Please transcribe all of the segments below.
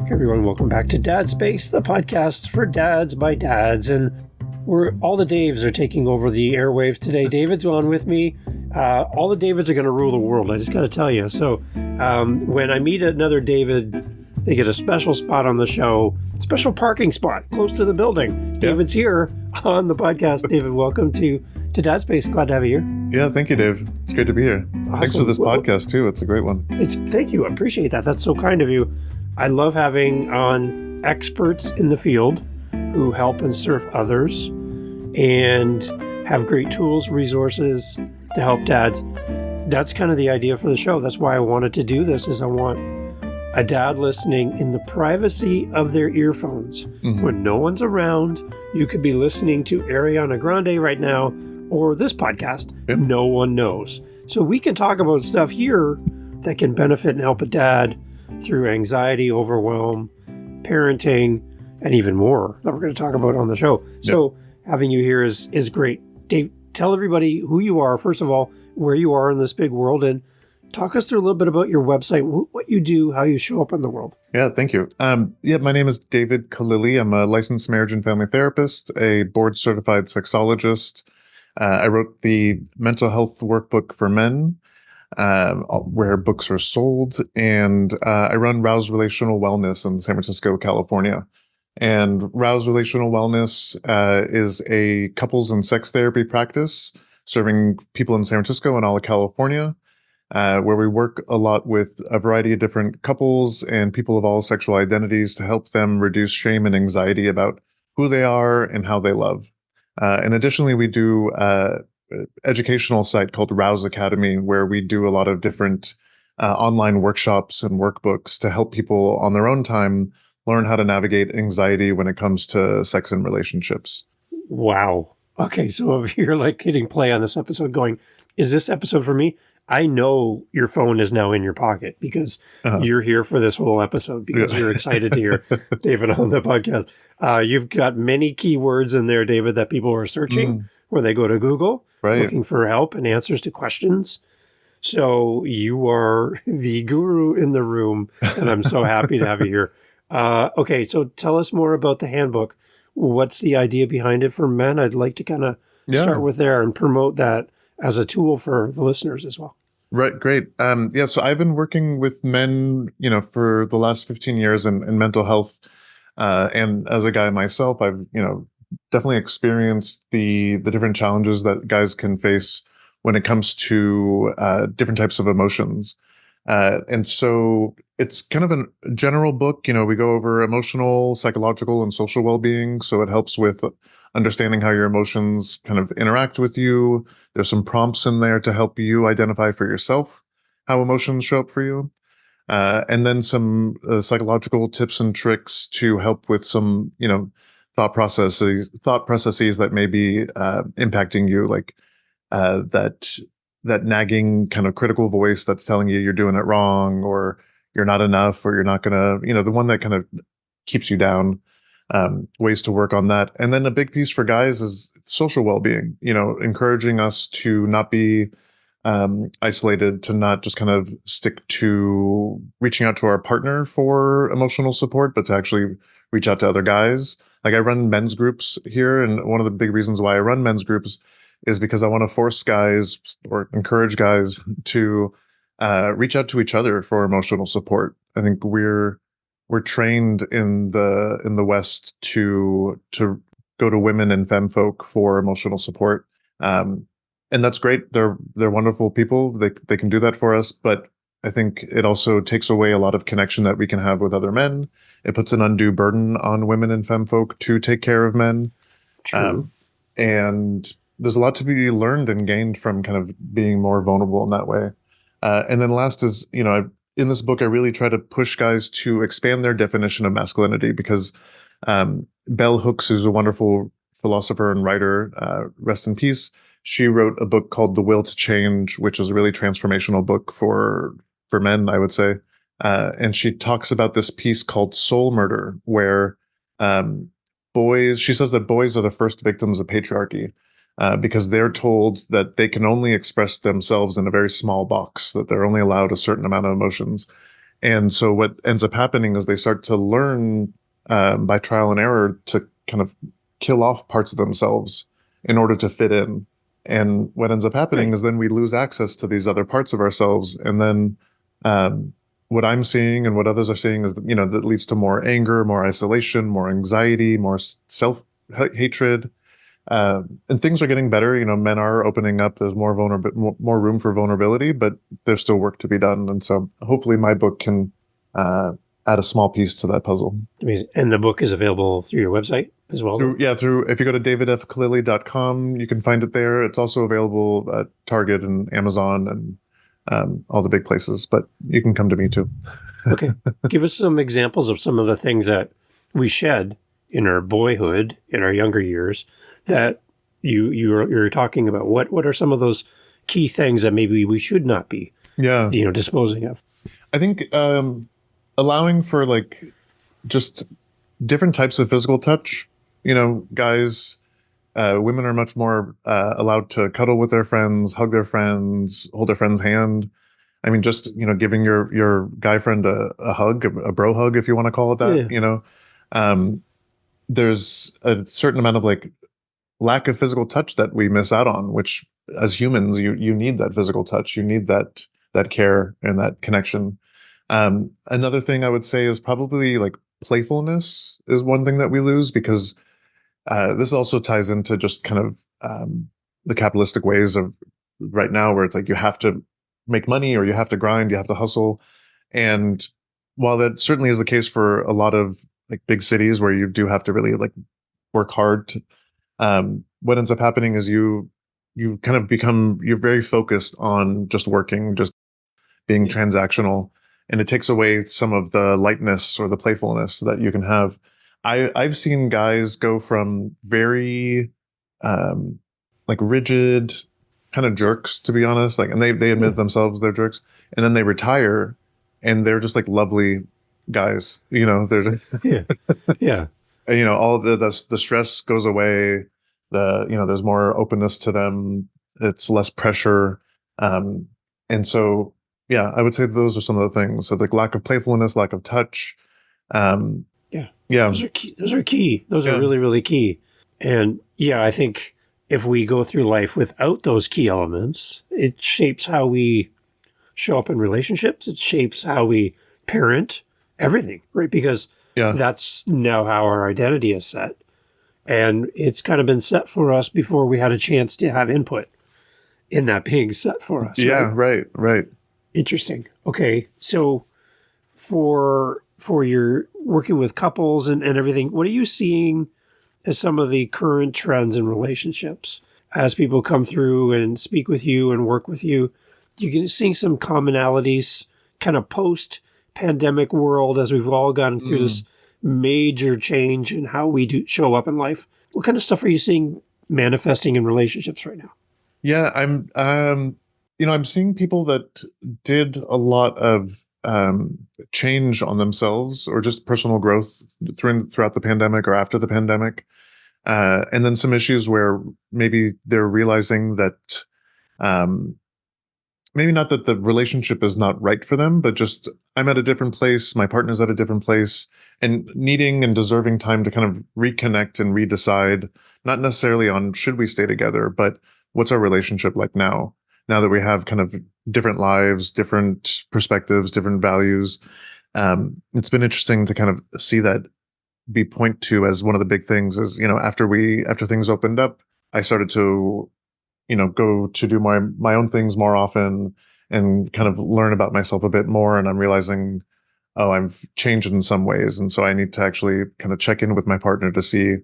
Everyone, welcome back to Dad Space, the podcast for dads by dads, and all the Daves are taking over the airwaves today. David's on with me. All the Davids are going to rule the world, I just got to tell you. So when I meet another David, they get a special spot on the show, special parking spot close to the building. Yeah. David's here on the podcast. David, welcome to Dad Space. Glad to have you here. Yeah, thank you, Dave. It's great to be here. Awesome. Thanks for this podcast, too. It's a great one. Thank you. I appreciate that. That's so kind of you. I love having on experts in the field who help and serve others and have great tools, resources to help dads. That's kind of the idea for the show. That's why I wanted to do this, is I want a dad listening in the privacy of their earphones. Mm-hmm. When no one's around, you could be listening to Ariana Grande right now or this podcast. Yep. No one knows. So we can talk about stuff here that can benefit and help a dad through anxiety, overwhelm, parenting, and even more that we're going to talk about on the show. So having you here is great. Dave, tell everybody who you are, first of all, where you are in this big world, and talk us through a little bit about your website, what you do, how you show up in the world. Yeah, thank you. My name is David Khalili. I'm a licensed marriage and family therapist, a board-certified sexologist. I wrote the mental health workbook for men, where books are sold, and I run Rouse Relational Wellness in San Francisco, California. And Rouse Relational Wellness is a couples and sex therapy practice serving people in San Francisco and all of California, where we work a lot with a variety of different couples and people of all sexual identities to help them reduce shame and anxiety about who they are and how they love. And additionally, we do educational site called Rouse Academy, where we do a lot of different online workshops and workbooks to help people on their own time learn how to navigate anxiety when it comes to sex and relationships. Wow. Okay, so if you're like hitting play on this episode going, is this episode for me? I know your phone is now in your pocket because you're here for this whole episode because you're excited to hear David on the podcast. You've got many keywords in there, David, that people are searching when they go to Google, looking for help and answers to questions. So you are the guru in the room, and I'm so happy to have you here. Okay, so tell us more about the handbook. What's the idea behind it for men? I'd like to kind of start with there and promote that as a tool for the listeners as well. Right. Great. So I've been working with men, for the last 15 years in mental health. And as a guy myself, I've, definitely experienced the different challenges that guys can face when it comes to different types of emotions. And so it's kind of a general book. We go over emotional, psychological, and social well-being. So it helps with understanding how your emotions kind of interact with you. There's some prompts in there to help you identify for yourself how emotions show up for you. And then some psychological tips and tricks to help with some, thought processes that may be impacting you, like that nagging kind of critical voice that's telling you you're doing it wrong, or you're not enough, or you're not gonna, the one that kind of keeps you down, ways to work on that. And then a big piece for guys is social well-being, encouraging us to not be isolated, to not just kind of stick to reaching out to our partner for emotional support, but to actually reach out to other guys. Like I run men's groups here, and one of the big reasons why I run men's groups is because I want to force guys or encourage guys to reach out to each other for emotional support. I think we're trained in the West to go to women and femme folk for emotional support, and that's great. They're wonderful people. They can do that for us, but I think it also takes away a lot of connection that we can have with other men. It puts an undue burden on women and femme folk to take care of men. True. And there's a lot to be learned and gained from kind of being more vulnerable in that way. And then last is, in this book, I really try to push guys to expand their definition of masculinity, because Bell Hooks, who's a wonderful philosopher and writer, rest in peace, she wrote a book called The Will to Change, which is a really transformational book for men, I would say. And she talks about this piece called Soul Murder, where she says that boys are the first victims of patriarchy. Because they're told that they can only express themselves in a very small box, that they're only allowed a certain amount of emotions. And so what ends up happening is they start to learn by trial and error to kind of kill off parts of themselves in order to fit in. And what ends up happening is then we lose access to these other parts of ourselves. And then what I'm seeing and what others are seeing is, that leads to more anger, more isolation, more anxiety, more self-hatred. And things are getting better. Men are opening up. There's more more room for vulnerability, but there's still work to be done. And so hopefully my book can add a small piece to that puzzle. Amazing. And the book is available through your website as well? Through if you go to davidfkhalili.com, you can find it there. It's also available at Target and Amazon and all the big places, but you can come to me too. Okay. Give us some examples of some of the things that we shed in our boyhood, in our younger years, that you're talking about. What are some of those key things that maybe we should not be disposing of? I think allowing for just different types of physical touch. Guys, women are much more allowed to cuddle with their friends, hug their friends, hold their friend's hand. I mean, just giving your guy friend a hug, a bro hug, if you want to call it that. Yeah. There's a certain amount of lack of physical touch that we miss out on, which as humans, you need that physical touch. You need that care and that connection. Another thing I would say is probably playfulness is one thing that we lose, because this also ties into just kind of the capitalistic ways of right now, where it's you have to make money, or you have to grind, you have to hustle. And while that certainly is the case for a lot of big cities where you do have to really work hard, what ends up happening is you kind of you're very focused on just working, just being transactional. And it takes away some of the lightness or the playfulness that you can have. I've seen guys go from very rigid kind of jerks, to be honest. And they admit themselves they're jerks, and then they retire and they're just lovely guys. They're yeah. All the stress goes away. There's more openness to them. It's less pressure. And so yeah, I would say those are some of the things. So lack of playfulness, lack of touch. Yeah. Those are key. Those are really, really key. And yeah, I think if we go through life without those key elements, it shapes how we show up in relationships. It shapes how we parent, everything, right? Because that's now how our identity is set. And it's kind of been set for us before we had a chance to have input in that being set for us. Yeah, right. Interesting. Okay. So for your working with couples and everything, what are you seeing as some of the current trends in relationships as people come through and speak with you and work with you? You're seeing some commonalities kind of post-pandemic world as we've all gone through this major change in how we do show up in life. What kind of stuff are you seeing manifesting in relationships right now? Yeah, I'm seeing people that did a lot of change on themselves, or just personal growth throughout the pandemic or after the pandemic. And then some issues where maybe they're realizing that maybe not that the relationship is not right for them, but just I'm at a different place, my partner's at a different place, and needing and deserving time to kind of reconnect and redecide, not necessarily on should we stay together, but what's our relationship like now that we have kind of different lives, different perspectives, different values. It's been interesting to kind of see that be point to as one of the big things is, after things opened up, I started to, go to do my own things more often and kind of learn about myself a bit more. And I'm realizing, oh, I've changed in some ways. And so I need to actually kind of check in with my partner to see,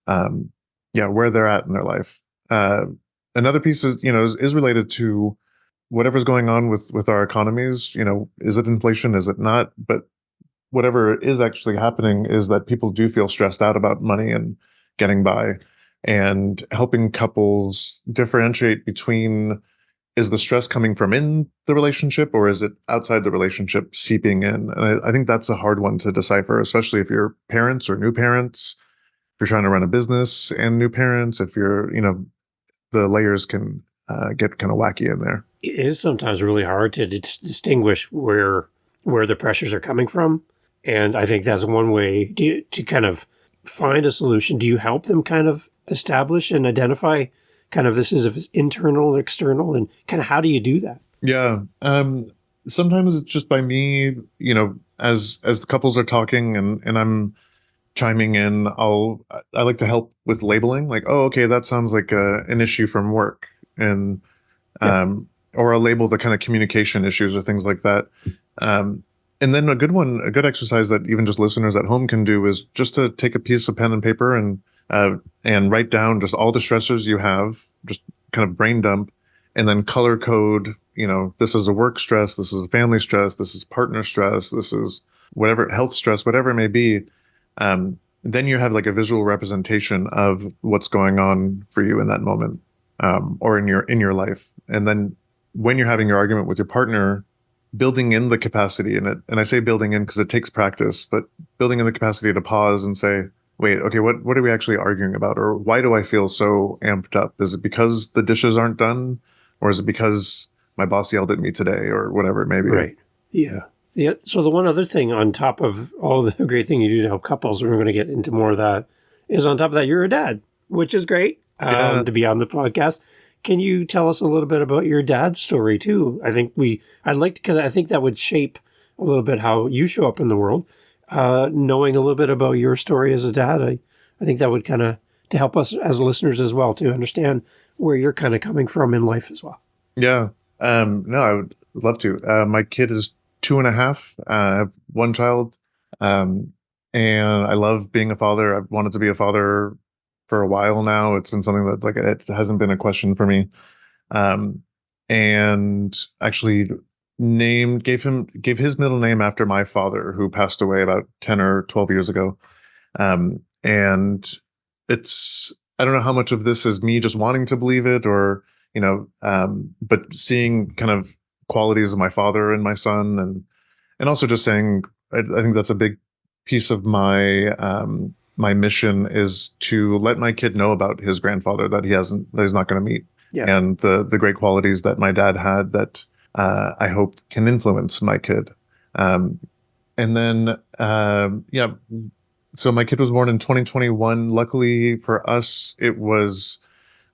where they're at in their life. Another piece is related to whatever's going on with our economies. Is it inflation? Is it not? But whatever is actually happening is that people do feel stressed out about money and getting by, and helping couples differentiate between, is the stress coming from in the relationship or is it outside the relationship seeping in? And I think that's a hard one to decipher, especially if you're parents or new parents, if you're trying to run a business and new parents, if you're, the layers can get kind of wacky in there. It is sometimes really hard to distinguish where where the pressures are coming from. And I think that's one way to kind of find a solution. Do you help them kind of establish and identify kind of this is if it's internal, external, and kind of how do you do that? Yeah. Sometimes it's just by me, as the couples are talking and I'm chiming in, I like to help with labeling, like, oh, okay, that sounds like an issue from work, and or I'll label the kind of communication issues or things like that. And then a good exercise that even just listeners at home can do is just to take a piece of pen and paper and write down just all the stressors you have, just kind of brain dump, and then color code, this is a work stress, this is a family stress, this is partner stress, this is whatever, health stress, whatever it may be. Then you have like a visual representation of what's going on for you in that moment, or in your life. And then when you're having your argument with your partner, building in the capacity in it. And I say building in because it takes practice, but building in the capacity to pause and say, wait, okay, what are we actually arguing about? Or why do I feel so amped up? Is it because the dishes aren't done? Or is it because my boss yelled at me today, or whatever it may be? Right. Yeah. Yeah. So the one other thing on top of all the great thing you do to help couples, we're going to get into more of that, is on top of that, you're a dad, which is great to be on the podcast. Can you tell us a little bit about your dad's story too? I'd like to, because I think that would shape a little bit how you show up in the world. Knowing a little bit about your story as a dad, I think that would kind of to help us as listeners as well to understand where you're kind of coming from in life as well. Yeah. No, I would love to. My kid is 2.5. I have one child. And I love being a father. I've wanted to be a father for a while now. It's been something that it hasn't been a question for me. And actually gave his middle name after my father, who passed away about 10 or 12 years ago. And I don't know how much of this is me just wanting to believe it, or, but seeing kind of qualities of my father in my son, and also just saying, I think that's a big piece of my mission, is to let my kid know about his grandfather that he's not going to meet. Yeah. And the great qualities that my dad had that I hope can influence my kid. And then, so my kid was born in 2021. Luckily for us, it was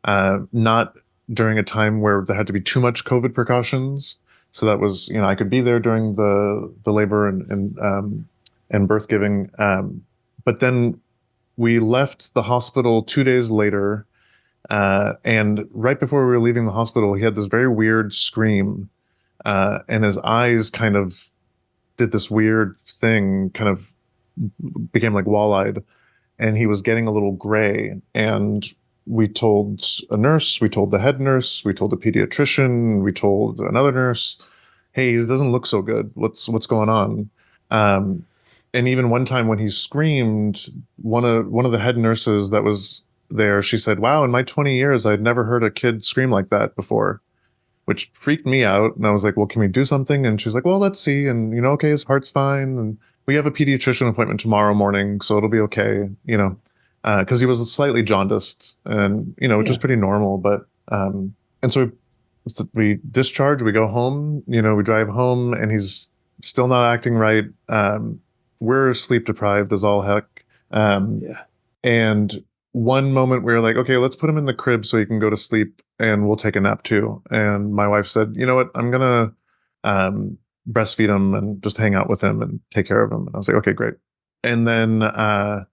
not during a time where there had to be too much COVID precautions. So that was, I could be there during the labor and birth giving. But then we left the hospital 2 days later. And right before we were leaving the hospital, he had this very weird scream. And his eyes kind of did this weird thing, kind of became like wall-eyed, and he was getting a little gray. And we told a nurse, we told the head nurse, we told the pediatrician, we told another nurse, hey, he doesn't look so good. What's going on? And even one time when he screamed, one of the head nurses that was there, she said, wow, in my 20 years, I'd never heard a kid scream like that before, which freaked me out. And I was like, well, can we do something? And she's like, well, let's see. And, okay, his heart's fine. And we have a pediatrician appointment tomorrow morning, so it'll be okay, because he was slightly jaundiced and, which is pretty normal. But, and so we discharge, we go home, we drive home, and he's still not acting right. We're sleep deprived as all heck. And one moment we were like, okay, let's put him in the crib so he can go to sleep and we'll take a nap too. And my wife said, you know what, I'm going to breastfeed him and just hang out with him and take care of him. And I was like, okay, great. And then I'll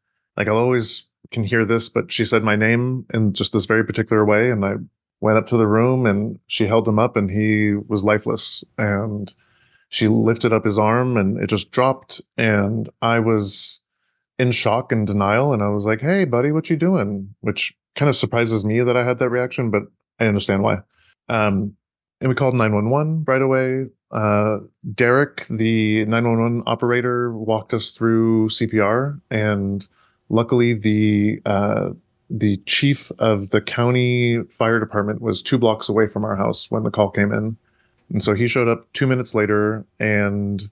always can hear this, but she said my name in just this very particular way. And I went up to the room and she held him up and he was lifeless. And she lifted up his arm and it just dropped. And I was in shock and denial. And I was like, hey, buddy, what you doing? Which kind of surprises me that I had that reaction, but I understand why. And we called 911 right away. Derek, the 911 operator, walked us through CPR, and luckily the chief of the county fire department was 2 blocks away from our house when the call came in. And so he showed up 2 minutes later, and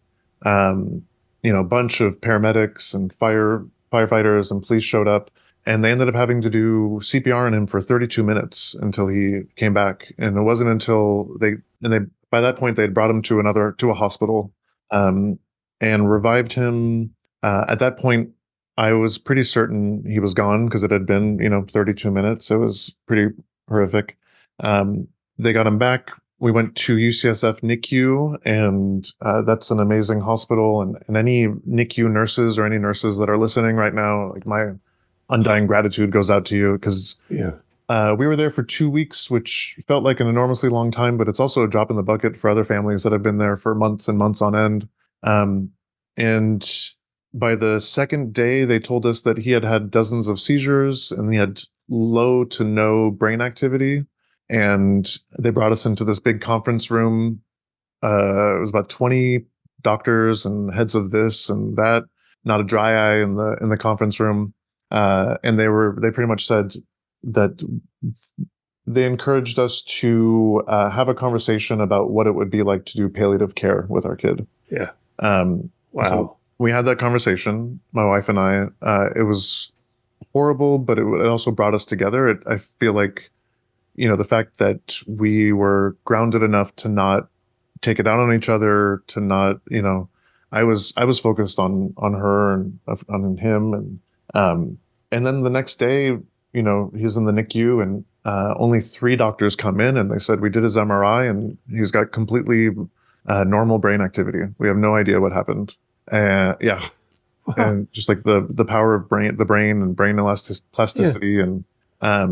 a bunch of paramedics and firefighters and police showed up, and they ended up having to do CPR on him for 32 minutes until he came back. And it wasn't until by that point they had brought him to a hospital um, and revived him. At that point, I was pretty certain he was gone because it had been, 32 minutes. It was pretty horrific. They got him back. We went to UCSF NICU, and that's an amazing hospital. And any NICU nurses or any nurses that are listening right now, like my undying gratitude goes out to you because Yeah. we were there for 2 weeks, which felt like an enormously long time, but it's also a drop in the bucket for other families that have been there for months and months on end. And by the second day, they told us that he had had dozens of seizures and he had low to no brain activity. And they brought us into this big conference room. It was about 20 doctors and heads of this and that, not a dry eye in the conference room. And they pretty much said that they encouraged us to have a conversation about what it would be like to do palliative care with our kid. Yeah. Wow. So we had that conversation, my wife and I. It was horrible, but it also brought us together. I feel like, the fact that we were grounded enough to not take it out on each other, to not, I was focused on her and on him. And then the next day, he's in the NICU and only 3 doctors come in and they said, we did his MRI and he's got completely normal brain activity. We have no idea what happened. Yeah. Wow. And just like the power of the brain and brain plasticity. Yeah.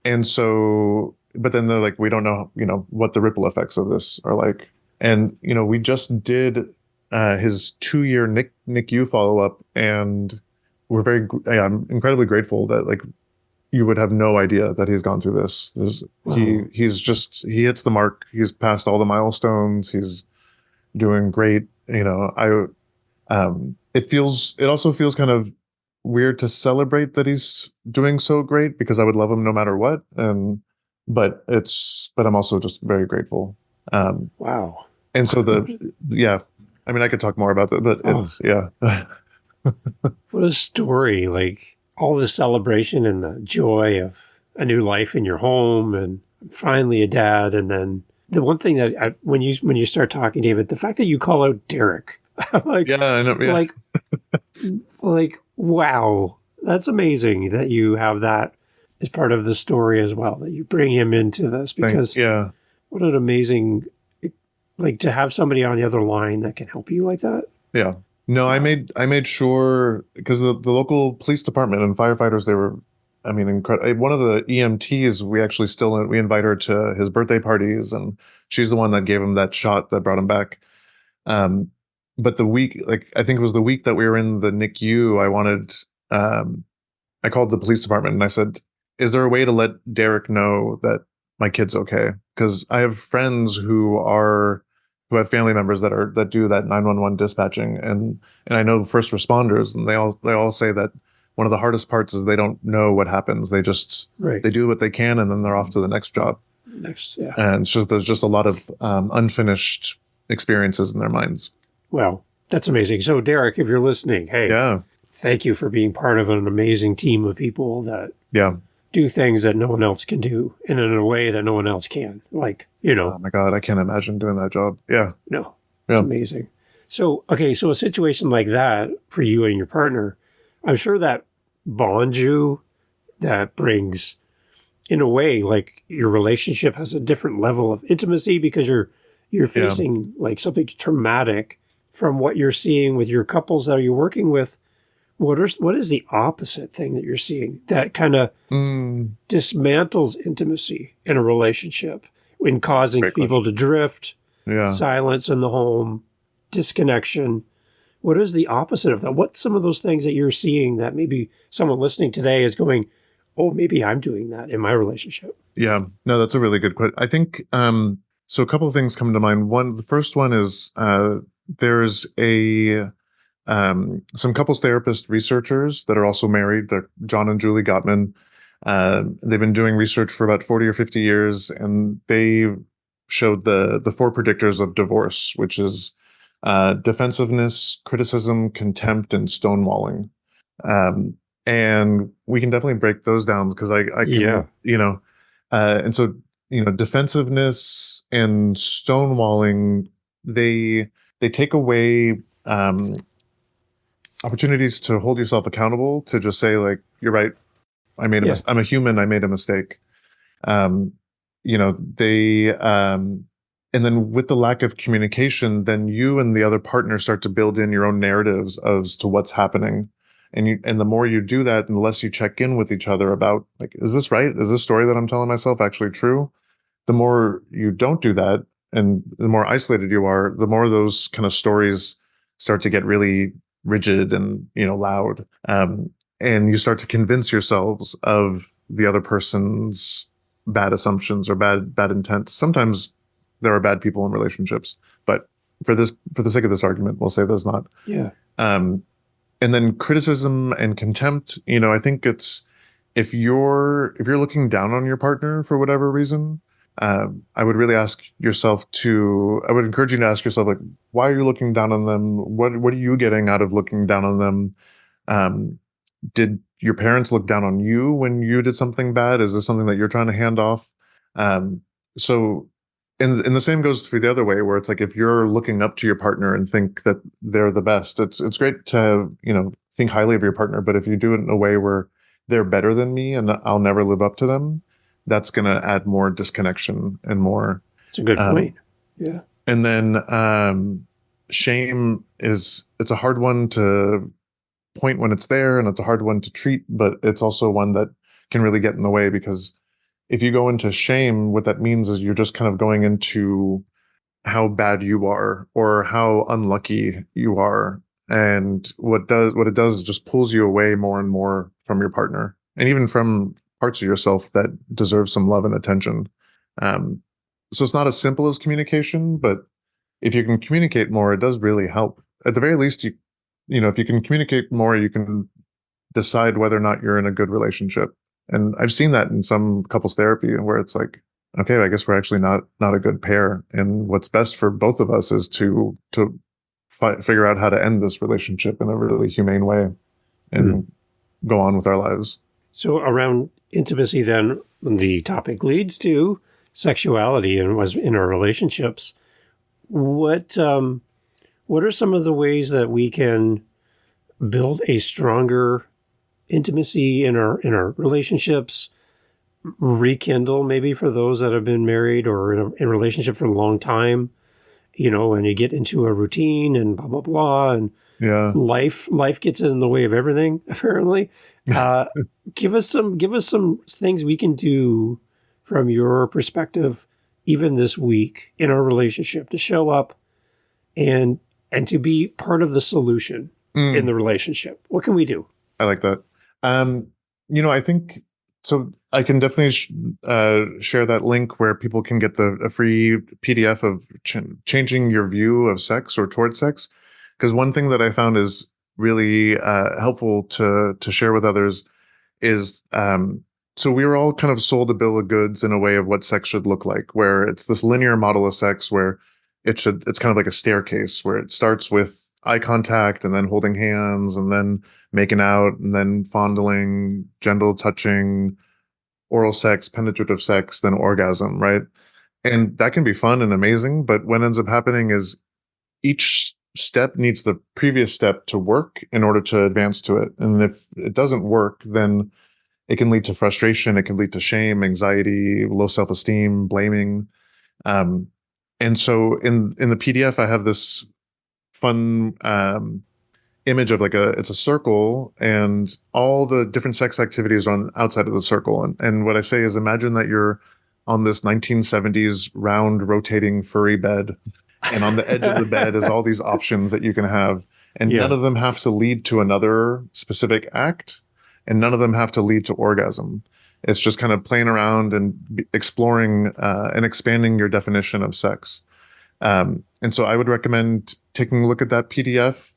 And so, but then they're like, we don't know, what the ripple effects of this are like. And, we just did his 2-year NICU follow-up, and I'm incredibly grateful that like you would have no idea that he's gone through this. Wow. He hits the mark. He's passed all the milestones. He's doing great. It also feels kind of weird to celebrate that he's doing so great because I would love him no matter what. But I'm also just very grateful. Wow. And so I mean, I could talk more about that, but it's, yeah. What a story. Like all the celebration and the joy of a new life in your home and finally a dad. And then the one thing that when you start talking, David, the fact that you call out Derek, I'm like, yeah, I know, yeah. like, wow, that's amazing that you have that as part of the story as well, that you bring him into this because what an amazing, like to have somebody on the other line that can help you like that. Yeah. No, I made sure because the local police department and firefighters, they were, I mean, incredible. One of the EMTs, we invite her to his birthday parties, and she's the one that gave him that shot that brought him back. But I think it was the week that we were in the NICU, I called the police department and I said, is there a way to let Derek know that my kid's okay? Because I have friends who have family members that do that 911 dispatching, and I know first responders, and they all say that one of the hardest parts is they don't know what happens. They just they do what they can, and then they're off to the next job. And it's just there's just a lot of unfinished experiences in their minds. Well, that's amazing. So, Derek, if you're listening, hey, thank you for being part of an amazing team of people that do things that no one else can do and in a way that no one else can. Like, Oh my God, I can't imagine doing that job. Yeah. No, it's amazing. So, okay, so a situation like that for you and your partner, I'm sure that bonds you, that brings, in a way, like your relationship has a different level of intimacy because you're facing like something traumatic from what you're seeing with your couples that you're working with. What is the opposite thing that you're seeing that kind of dismantles intimacy in a relationship in causing people to drift, silence in the home, disconnection? What is the opposite of that? What's some of those things that you're seeing that maybe someone listening today is going, oh, maybe I'm doing that in my relationship? Yeah, no, that's a really good question. I think, so a couple of things come to mind. The first one is there's some couples therapist researchers that are also married. They're John and Julie Gottman. They've been doing research for about 40 or 50 years, and they showed the 4 predictors of divorce, which is defensiveness, criticism, contempt, and stonewalling. And we can definitely break those down because I can, and so, defensiveness and stonewalling, they take away opportunities to hold yourself accountable, to just say like, you're right, I'm a human, I made a mistake. They and then with the lack of communication, then you and the other partner start to build in your own narratives as to what's happening. And the more you do that, and the less you check in with each other about like, is this right? Is this story that I'm telling myself actually true? The more you don't do that, and the more isolated you are, the more those kind of stories start to get really rigid and, loud. And you start to convince yourselves of the other person's bad assumptions or bad intent. Sometimes there are bad people in relationships, but for the sake of this argument, we'll say there's not. Yeah. And then criticism and contempt, I think it's, if you're looking down on your partner for whatever reason, I would encourage you to ask yourself, like, why are you looking down on them? What are you getting out of looking down on them? Did your parents look down on you when you did something bad? Is this something that you're trying to hand off? So, and the same goes for the other way, where it's like, if you're looking up to your partner and think that they're the best, it's great to, think highly of your partner. But if you do it in a way where they're better than me and I'll never live up to them, that's going to add more disconnection and more. It's a good point. Yeah. And then shame it's a hard one to point when it's there, and it's a hard one to treat, but it's also one that can really get in the way, because if you go into shame, what that means is you're just kind of going into how bad you are or how unlucky you are. And what it does is just pulls you away more and more from your partner, and even from parts of yourself that deserve some love and attention. So it's not as simple as communication, but if you can communicate more, it does really help. At the very least, if you can communicate more, you can decide whether or not you're in a good relationship. And I've seen that in some couples therapy, where it's like, okay, I guess we're actually not a good pair. And what's best for both of us is to figure out how to end this relationship in a really humane way and go on with our lives. So around intimacy, then the topic leads to sexuality and was in our relationships. What are some of the ways that we can build a stronger intimacy in our relationships, rekindle maybe for those that have been married or in a relationship for a long time, and you get into a routine and blah, blah, blah. And life gets in the way of everything, apparently. Give us some things we can do from your perspective, even this week in our relationship, to show up and to be part of the solution in the relationship. What can we do? I like that. I think so. I can definitely share that link where people can get a free PDF of changing your view of sex or towards sex. Because one thing that I found is really helpful to share with others is, so we were all kind of sold a bill of goods in a way of what sex should look like, where it's this linear model of sex where it's kind of like a staircase, where it starts with eye contact and then holding hands and then making out and then fondling, gentle touching, oral sex, penetrative sex, then orgasm, right? And that can be fun and amazing, but what ends up happening is each step needs the previous step to work in order to advance to it. And if it doesn't work, then it can lead to frustration, it can lead to shame, anxiety, low self-esteem, blaming. And so in the PDF, I have this fun image of it's a circle, and all the different sex activities are on outside of the circle. And what I say is, imagine that you're on this 1970s round rotating furry bed, and on the edge of the bed is all these options that you can have, and none of them have to lead to another specific act, and none of them have to lead to orgasm. It's just kind of playing around and exploring and expanding your definition of sex. And so I would recommend taking a look at that PDF,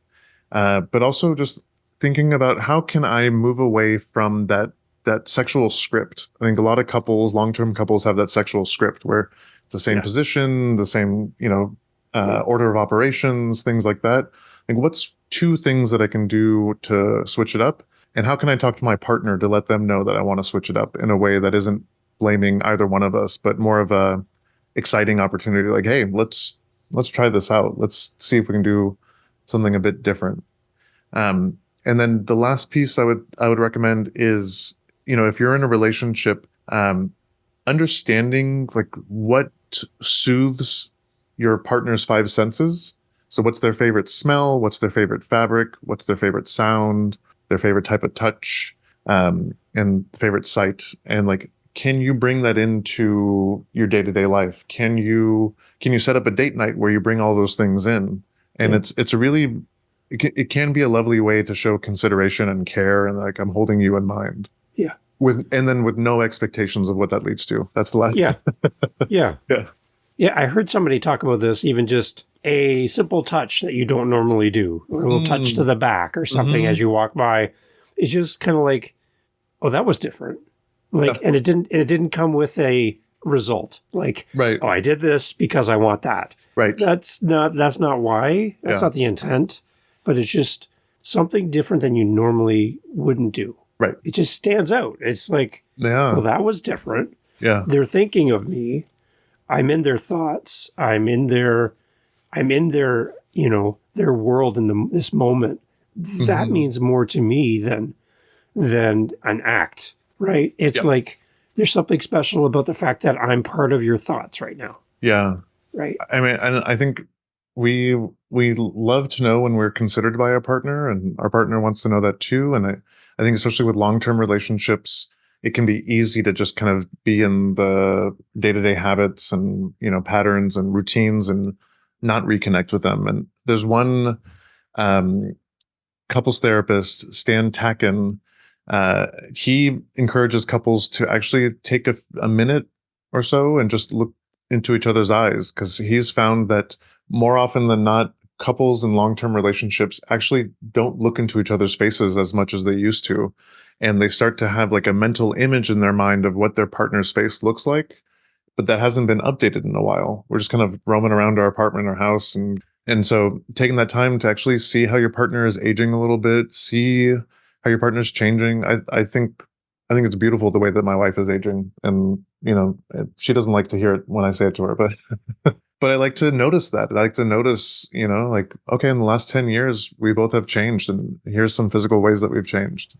but also just thinking about, how can I move away from that sexual script? I think a lot of couples, long-term couples, have that sexual script where it's the same position, the same, order of operations, things like that. Like, what's 2 things that I can do to switch it up? And how can I talk to my partner to let them know that I want to switch it up in a way that isn't blaming either one of us, but more of a exciting opportunity? Like, hey, let's let's try this out. Let's see if we can do something a bit different. And then the last piece I would recommend is, if you're in a relationship, understanding like what soothes your partner's five senses. So what's their favorite smell? What's their favorite fabric? What's their favorite sound? Their favorite type of touch, and favorite sight? And like, can you bring that into your day-to-day life? Can you set up a date night where you bring all those things in? And it's a really, it can be a lovely way to show consideration and care, and like, I'm holding you in mind. Yeah. And then with no expectations of what that leads to. That's the last. Yeah. Yeah. Yeah. Yeah. I heard somebody talk about this, even just a simple touch that you don't normally do, a little touch to the back or something as you walk by. It's just kind of like, oh, that was different. Like, and it didn't come with a result. Like, right. Oh, I did this because I want that. Right. That's not why. That's not the intent. But it's just something different than you normally wouldn't do. Right. It just stands out. It's like, well, that was different. Yeah. They're thinking of me. I'm in their thoughts. I'm in their, their world in this moment. That means more to me than an act, right? It's like, there's something special about the fact that I'm part of your thoughts right now. Yeah. Right. I mean, and I think we love to know when we're considered by our partner, and our partner wants to know that too. And I think especially with long-term relationships, it can be easy to just kind of be in the day-to-day habits and, patterns and routines and not reconnect with them. And there's one couples therapist, Stan Tacken. He encourages couples to actually take a minute or so and just look into each other's eyes, because he's found that more often than not, couples in long-term relationships actually don't look into each other's faces as much as they used to. And they start to have like a mental image in their mind of what their partner's face looks like, but that hasn't been updated in a while. We're just kind of roaming around our apartment or house. And so taking that time to actually see how your partner is aging a little bit, see how your partner's changing. I think it's beautiful the way that my wife is aging. And, she doesn't like to hear it when I say it to her, but but I like to notice that. I like to notice, like, okay, in the last 10 years, we both have changed, and here's some physical ways that we've changed.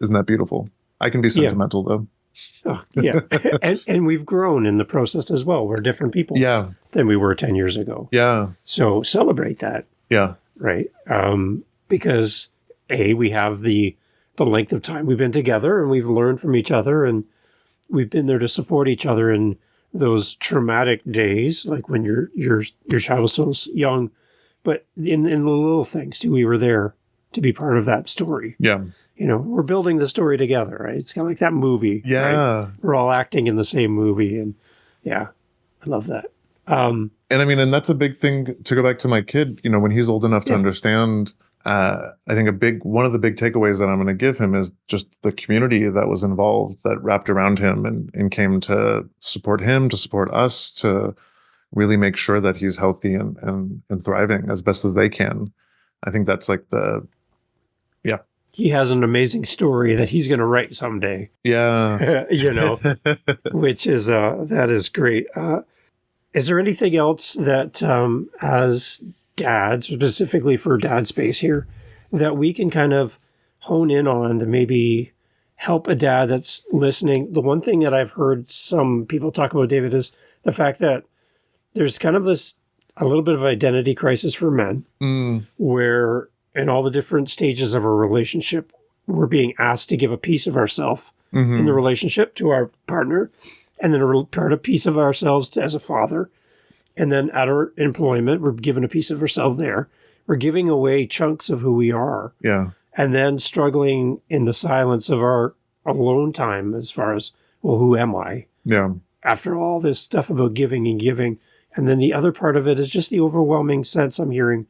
Isn't that beautiful? I can be sentimental though. Oh, yeah. and we've grown in the process as well. We're different people than we were 10 years ago. Yeah. So celebrate that. Yeah. Right. Because we have the length of time we've been together, and we've learned from each other, and we've been there to support each other in those traumatic days, like when your child was so young, but in the little things too, we were there to be part of that story. Yeah. We're building the story together, right? It's kind of like that movie. Yeah. Right? We're all acting in the same movie. And I love that. And I mean, and that's a big thing to go back to my kid, when he's old enough to understand. I think one of the big takeaways that I'm going to give him is just the community that was involved, that wrapped around him and came to support him, to support us, to really make sure that he's healthy and thriving as best as they can. I think that's like he has an amazing story that he's going to write someday. Yeah. Which is, that is great. Is there anything else that, as dads, specifically for Dad Space here, that we can kind of hone in on to maybe help a dad that's listening? The one thing that I've heard some people talk about, David, is the fact that there's kind of a little bit of identity crisis for men, where in all the different stages of our relationship, we're being asked to give a piece of ourselves in the relationship to our partner, and then a piece of ourselves as a father. And then at our employment, we're given a piece of ourselves there. We're giving away chunks of who we are. Yeah. And then struggling in the silence of our alone time as far as, well, who am I? Yeah. After all this stuff about giving and giving. And then the other part of it is just the overwhelming sense I'm hearing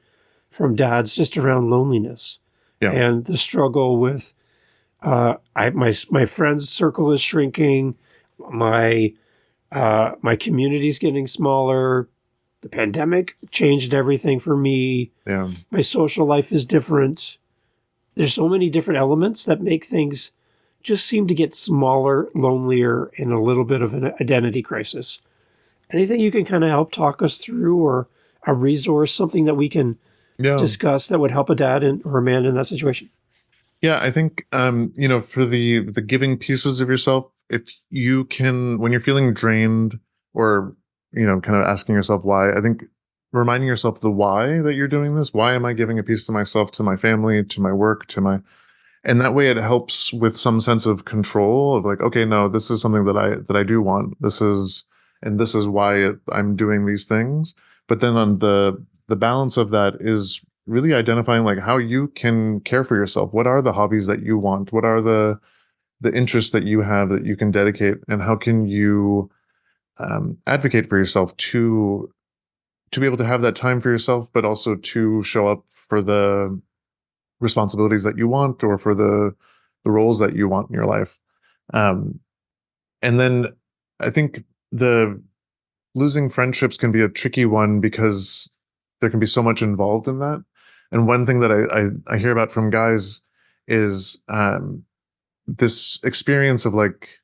from dads just around loneliness. Yeah. And the struggle with, my friend's circle is shrinking. My community's getting smaller. The pandemic changed everything for me. Yeah. My social life is different. There's so many different elements that make things just seem to get smaller, lonelier, and a little bit of an identity crisis. Anything you can kind of help talk us through, or a resource, something that we can discuss that would help a dad or a man in that situation? Yeah, I think, for the giving pieces of yourself, if you can, when you're feeling drained or, kind of asking yourself why, I think reminding yourself the why that you're doing this. Why am I giving a piece of myself to my family, to my work, and that way it helps with some sense of control of like, okay, no, this is something that I do want. This is why I'm doing these things. But then on the balance of that is really identifying like how you can care for yourself. What are the hobbies that you want? What are the interests that you have that you can dedicate, and how can you advocate for yourself to be able to have that time for yourself, but also to show up for the responsibilities that you want or for the roles that you want in your life. And then I think the losing friendships can be a tricky one because there can be so much involved in that. And one thing that I hear about from guys is this experience of like,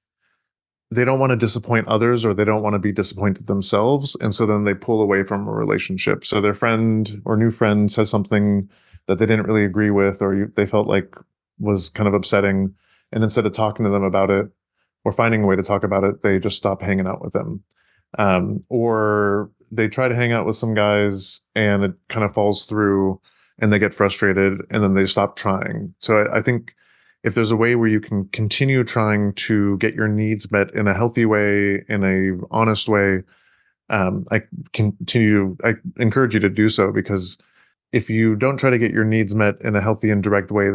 they don't want to disappoint others or they don't want to be disappointed themselves. And so then they pull away from a relationship. So their friend or new friend says something that they didn't really agree with, or they felt like was kind of upsetting. And instead of talking to them about it or finding a way to talk about it, they just stop hanging out with them. Or they try to hang out with some guys and it kind of falls through and they get frustrated and then they stop trying. So I think if there's a way where you can continue trying to get your needs met in a healthy way, in a honest way, I encourage you to do so, because if you don't try to get your needs met in a healthy and direct way,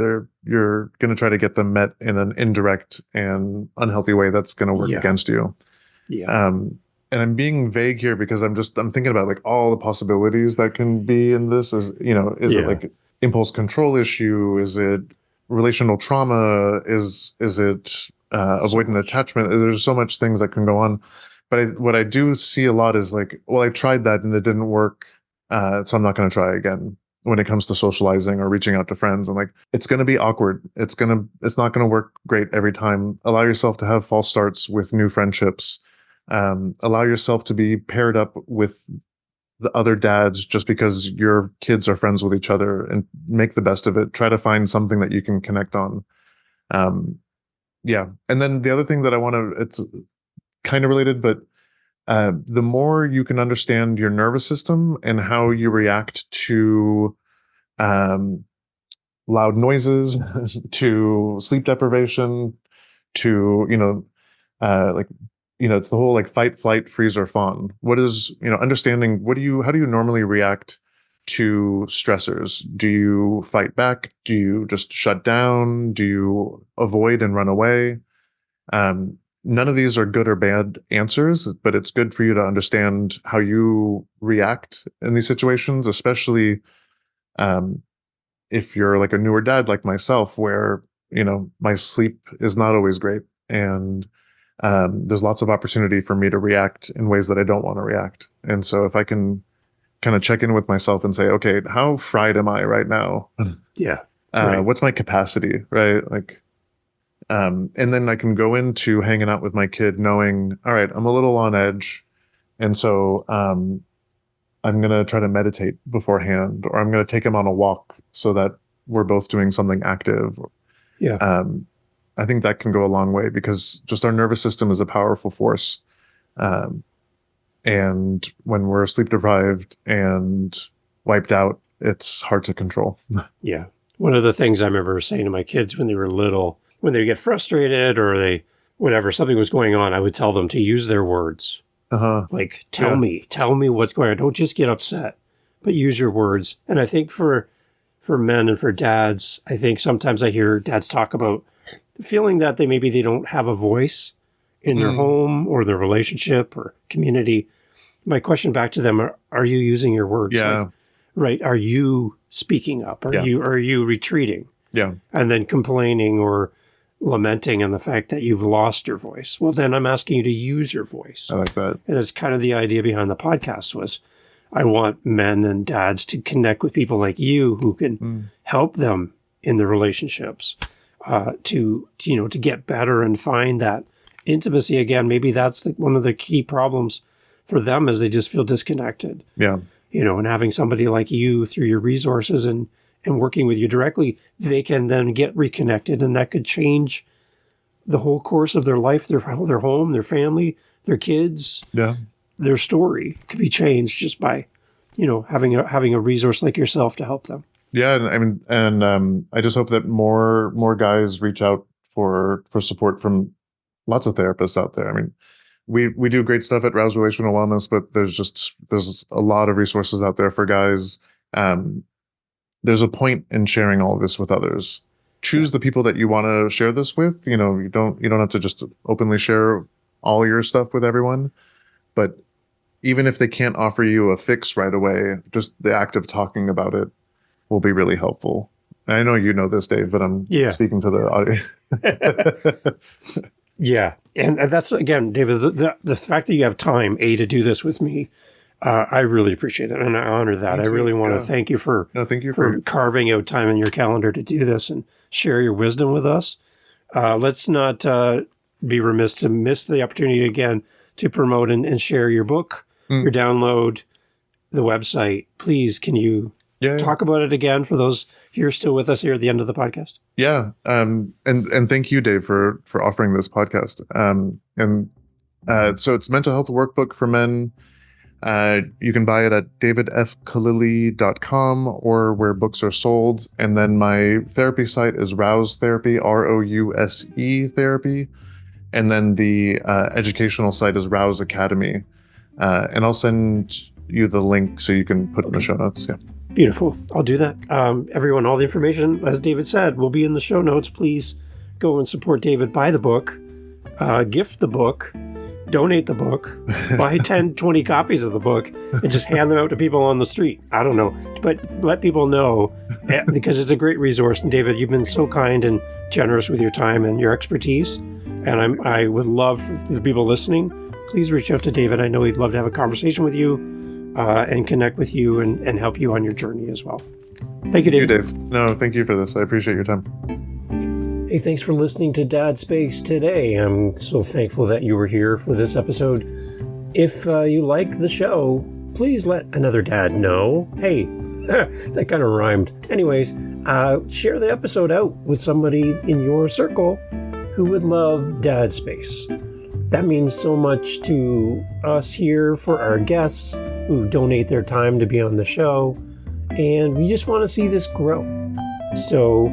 you're going to try to get them met in an indirect and unhealtty way that's going to work against you. Yeah. And I'm being vague here because I'm thinking about like all the possibilities that can be in this. Is it like impulse control issue? Is it relational trauma? Is it avoidant attachment? There's so much things that can go on. But what I do see a lot is like, well, I tried that and it didn't work, so I'm not going to try again. When it comes to socializing or reaching out to friends, and like, it's going to be awkward. It's not going to work great every time. Allow yourself to have false starts with new friendships. Allow yourself to be paired up with the other dads just because your kids are friends with each other, and make the best of it. Try to find something that you can connect on. And then the other thing that it's kind of related, but the more you can understand your nervous system and how you react to loud noises, to sleep deprivation, to, it's the whole like fight, flight, freeze, or fawn. What is, understanding how do you normally react to stressors? Do you fight back? Do you just shut down? Do you avoid and run away? None of these are good or bad answers, but it's good for you to understand how you react in these situations, especially if you're like a newer dad like myself, where, my sleep is not always great. And there's lots of opportunity for me to react in ways that I don't want to react. And so if I can kind of check in with myself and say, okay, how fried am I right now? Yeah. Right. What's my capacity, right? Like, and then I can go into hanging out with my kid knowing, all right, I'm a little on edge. And so I'm going to try to meditate beforehand, or I'm going to take him on a walk so that we're both doing something active. Yeah. I think that can go a long way, because just our nervous system is a powerful force. And when we're sleep deprived and wiped out, it's hard to control. Yeah. One of the things I remember saying to my kids when they were little, when they get frustrated or something was going on, I would tell them to use their words. Like, tell me what's going on. Don't just get upset, but use your words. And I think for men and for dads, I think sometimes I hear dads talk about the feeling that they don't have a voice in their home or their relationship or community. My question back to them, are you using your words? Yeah. Like, right. Are you speaking up? Are you retreating? Yeah. And then complaining or lamenting on the fact that you've lost your voice. Well, then I'm asking you to use your voice. I like that. And that's kind of the idea behind the podcast was I want men and dads to connect with people like you who can help them in their relationships to get better and find that intimacy again. Maybe that's one of the key problems for them is they just feel disconnected. Yeah. and having somebody like you through your resources and working with you directly, they can then get reconnected, and that could change the whole course of their life, their home, their family, their kids. Yeah. Their story could be changed just by, having a resource like yourself to help them. Yeah. And I just hope that more guys reach out for support from lots of therapists out there. I mean, we do great stuff at Rouse Relational Wellness, but there's a lot of resources out there for guys. There's a point in sharing all this with others. Choose the people that you want to share this with. You don't have to just openly share all your stuff with everyone, but even if they can't offer you a fix right away, just the act of talking about it will be really helpful. And I know you know this, Dave, but I'm speaking to the audience. Yeah. And that's, again, David, the fact that you have time, to do this with me, I really appreciate it. And I honor that. I really want to thank you for carving out time in your calendar to do this and share your wisdom with us. Let's not be remiss to miss the opportunity again to promote and share your book, your download, the website. Please, can you talk about it again for those here still with us here at the end of the podcast? Yeah. And thank you, Dave, for offering this podcast. So it's Mental Health Workbook for Men. You can buy it at davidfkhalili.com or where books are sold. And then my therapy site is Rouse Therapy, Rouse Therapy. And then the educational site is Rouse Academy. And I'll send you the link so you can put it in the show notes. Yeah. Beautiful. I'll do that. Everyone, all the information, as David said, will be in the show notes. Please go and support David. Buy the book, gift the book, donate the book, buy 10, 20 copies of the book, and just hand them out to people on the street. I don't know, but let people know, because it's a great resource. And David, you've been so kind and generous with your time and your expertise. And I would love for the people listening, please reach out to David. I know he'd love to have a conversation with you and connect with you and help you on your journey as well. Thank you, David. Thank you, Dave. No, thank you for this. I appreciate your time. Hey, thanks for listening to Dad Space today. I'm so thankful that you were here for this episode. If you like the show, please let another dad know. Hey, that kind of rhymed. Anyways, share the episode out with somebody in your circle who would love Dad Space. That means so much to us here for our guests who donate their time to be on the show. And we just want to see this grow. So,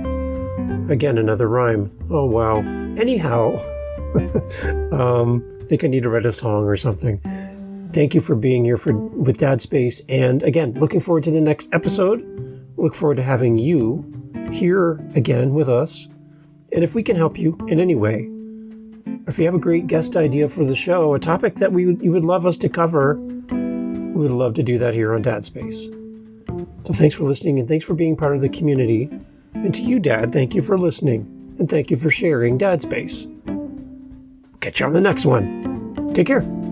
again, another rhyme. Oh, wow. Anyhow, I think I need to write a song or something. Thank you for being here with Dad Space. And again, looking forward to the next episode. Look forward to having you here again with us. And if we can help you in any way, if you have a great guest idea for the show, a topic that you would love us to cover, we would love to do that here on Dad Space. So thanks for listening, and thanks for being part of the community. And to you, Dad, thank you for listening, and thank you for sharing Dad Space. Catch you on the next one. Take care.